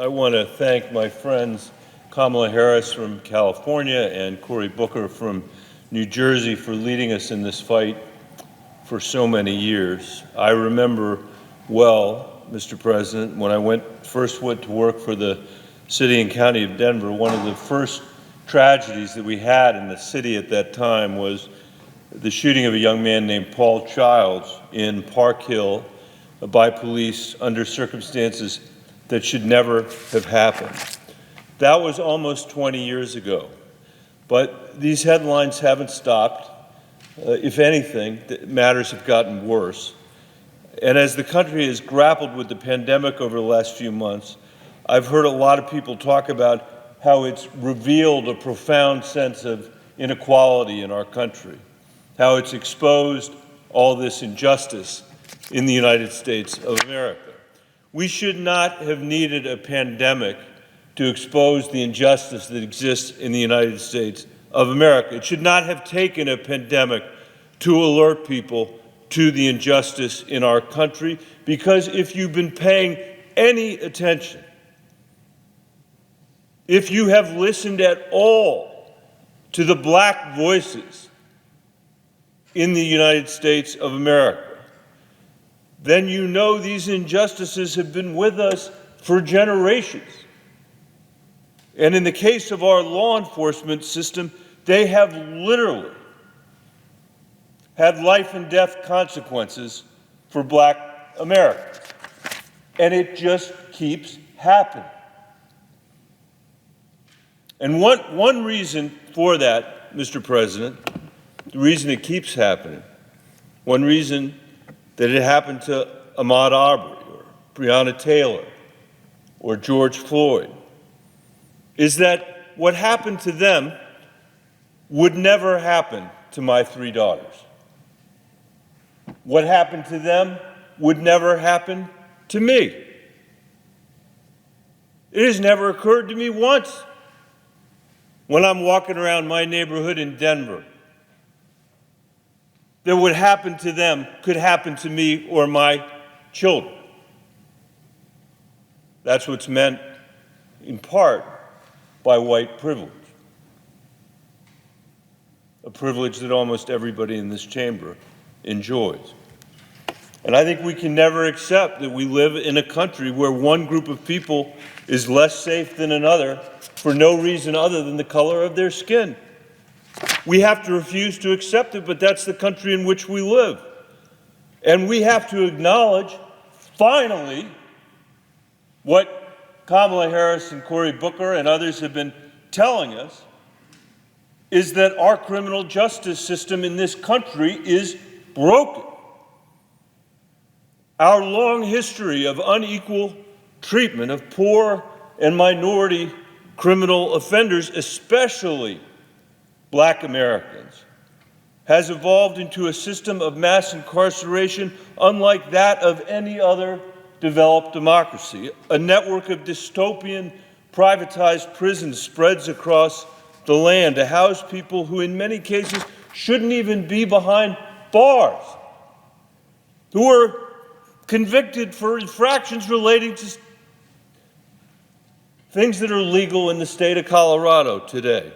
I want to thank my friends Kamala Harris from California and Cory Booker from New Jersey for leading us in this fight for so many years. I remember well, Mr. President, when I first went to work for the City and County of Denver, one of the first tragedies that we had in the city at that time was the shooting of a young man named Paul Childs in Park Hill by police under circumstances that should never have happened. That was almost 20 years ago. But these headlines haven't stopped. If anything, matters have gotten worse. And as the country has grappled with the pandemic over the last few months, I've heard a lot of people talk about how it's revealed a profound sense of inequality in our country, how it's exposed all this injustice in the United States of America. We should not have needed a pandemic to expose the injustice that exists in the United States of America. It should not have taken a pandemic to alert people to the injustice in our country, because if you've been paying any attention, if you have listened at all to the black voices in the United States of America, then you know these injustices have been with us for generations. And in the case of our law enforcement system, they have literally had life and death consequences for black Americans. And it just keeps happening. And one reason for that, Mr. President, the reason it keeps happening, one reason that it happened to Ahmaud Arbery or Breonna Taylor or George Floyd, is that what happened to them would never happen to my three daughters. What happened to them would never happen to me. It has never occurred to me once when I'm walking around my neighborhood in Denver that what happened to them could happen to me or my children. That's what's meant, in part, by white privilege, a privilege that almost everybody in this chamber enjoys. And I think we can never accept that we live in a country where one group of people is less safe than another for no reason other than the color of their skin. We have to refuse to accept it, but that's the country in which we live. And we have to acknowledge, finally, what Kamala Harris and Cory Booker and others have been telling us, is that our criminal justice system in this country is broken. Our long history of unequal treatment of poor and minority criminal offenders, especially black Americans, has evolved into a system of mass incarceration unlike that of any other developed democracy. A network of dystopian, privatized prisons spreads across the land to house people who in many cases shouldn't even be behind bars, who are convicted for infractions relating to things that are legal in the state of Colorado today.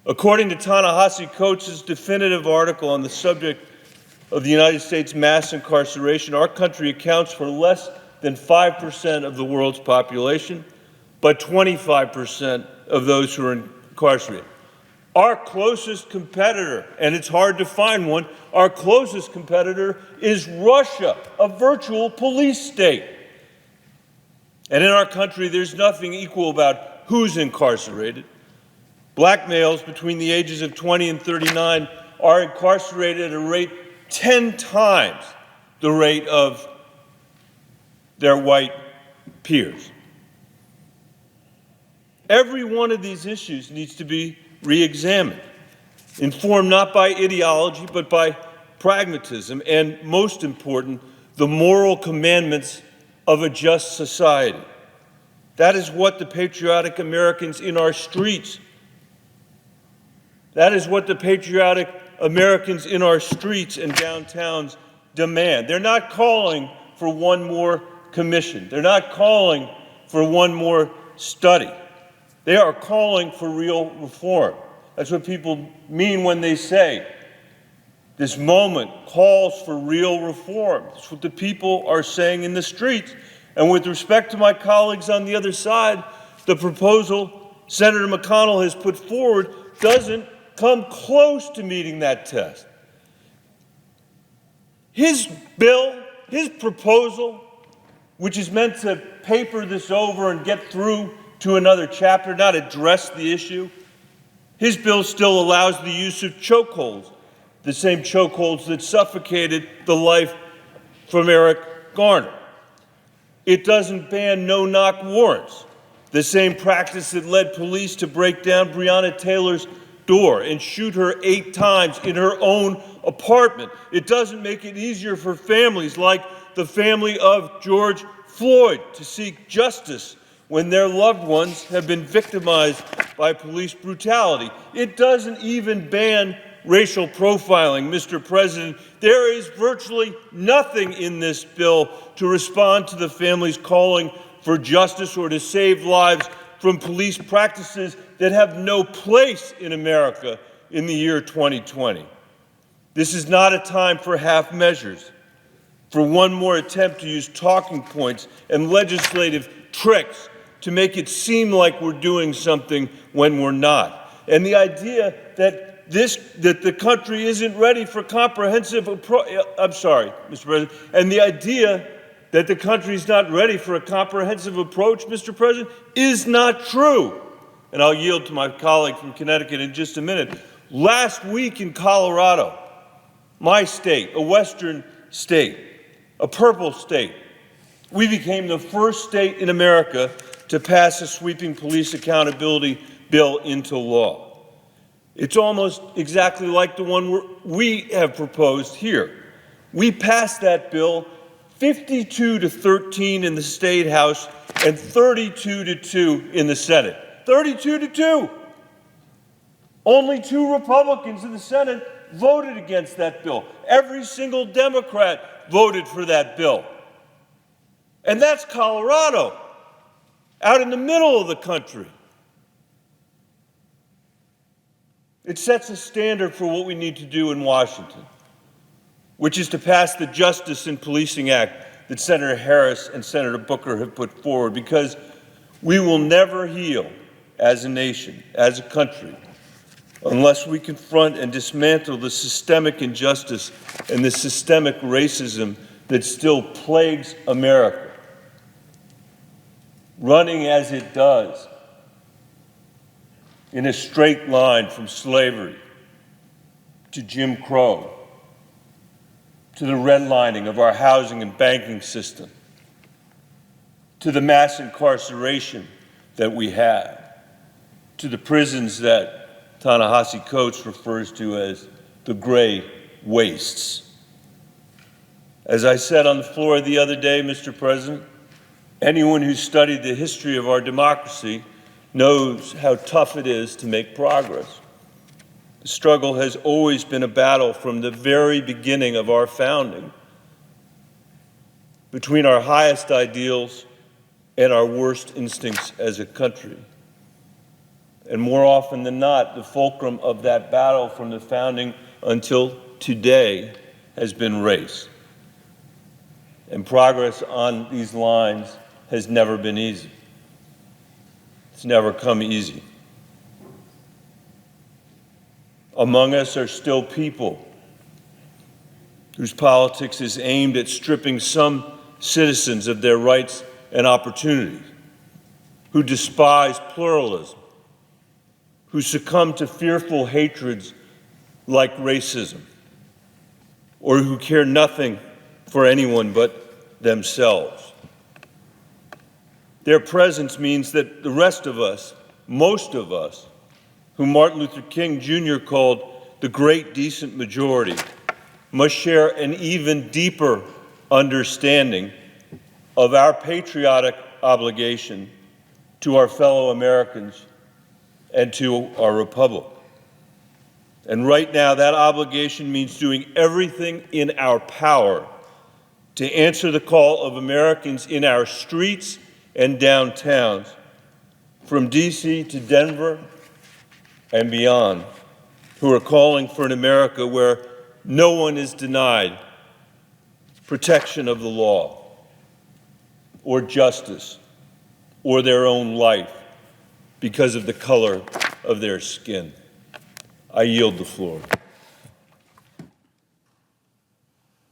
According to Ta-Nehisi Coates's definitive article on the subject of the United States mass incarceration, our country accounts for less than 5% of the world's population, but 25% of those who are incarcerated. Our closest competitor, and it's hard to find one, our closest competitor is Russia, a virtual police state. And in our country, there's nothing equal about who's incarcerated. Black males between the ages of 20 and 39 are incarcerated at a rate 10 times the rate of their white peers. Every one of these issues needs to be re-examined, informed not by ideology, but by pragmatism, and most important, the moral commandments of a just society. That is what the patriotic Americans in our streets That is what the patriotic Americans in our streets and downtowns demand. They're not calling for one more commission. They're not calling for one more study. They are calling for real reform. That's what people mean when they say this moment calls for real reform. That's what the people are saying in the streets. And with respect to my colleagues on the other side, the proposal Senator McConnell has put forward doesn't come close to meeting that test. His bill, his proposal, which is meant to paper this over and get through to another chapter, not address the issue, his bill still allows the use of chokeholds, the same chokeholds that suffocated the life from Eric Garner. It doesn't ban no-knock warrants, the same practice that led police to break down Breonna Taylor's door and shoot her 8 times in her own apartment. It doesn't make it easier for families like the family of George Floyd to seek justice when their loved ones have been victimized by police brutality. It doesn't even ban racial profiling, Mr. President. There is virtually nothing in this bill to respond to the families calling for justice or to save lives from police practices that have no place in America in the year 2020. This is not a time for half measures, for one more attempt to use talking points and legislative tricks to make it seem like we're doing something when we're not. And the idea that the country isn't ready for comprehensive Mr. President, and the idea that the country is not ready for a comprehensive approach, Mr. President, is not true. And I'll yield to my colleague from Connecticut in just a minute. Last week in Colorado, my state, a western state, a purple state, we became the first state in America to pass a sweeping police accountability bill into law. It's almost exactly like the one we have proposed here. We passed that bill 52-13 in the State House and 32-2 in the Senate. 32-2. Only 2 Republicans in the Senate voted against that bill. Every single Democrat voted for that bill. And that's Colorado, out in the middle of the country. It sets a standard for what we need to do in Washington, which is to pass the Justice in Policing Act that Senator Harris and Senator Booker have put forward, because we will never heal as a nation, as a country, unless we confront and dismantle the systemic injustice and the systemic racism that still plagues America, running as it does in a straight line from slavery to Jim Crow to the redlining of our housing and banking system to the mass incarceration that we have, to the prisons that Ta-Nehisi Coates refers to as the gray wastes. As I said on the floor the other day, Mr. President, anyone who's studied the history of our democracy knows how tough it is to make progress. The struggle has always been a battle from the very beginning of our founding between our highest ideals and our worst instincts as a country. And more often than not, the fulcrum of that battle from the founding until today has been race. And progress on these lines has never been easy. It's never come easy. Among us are still people whose politics is aimed at stripping some citizens of their rights and opportunities, who despise pluralism, who succumb to fearful hatreds like racism, or who care nothing for anyone but themselves. Their presence means that the rest of us, most of us, whom Martin Luther King Jr. called the great decent majority, must share an even deeper understanding of our patriotic obligation to our fellow Americans and to our republic. And right now, that obligation means doing everything in our power to answer the call of Americans in our streets and downtowns, from D.C. to Denver and beyond, who are calling for an America where no one is denied protection of the law or justice or their own life because of the color of their skin. I yield the floor.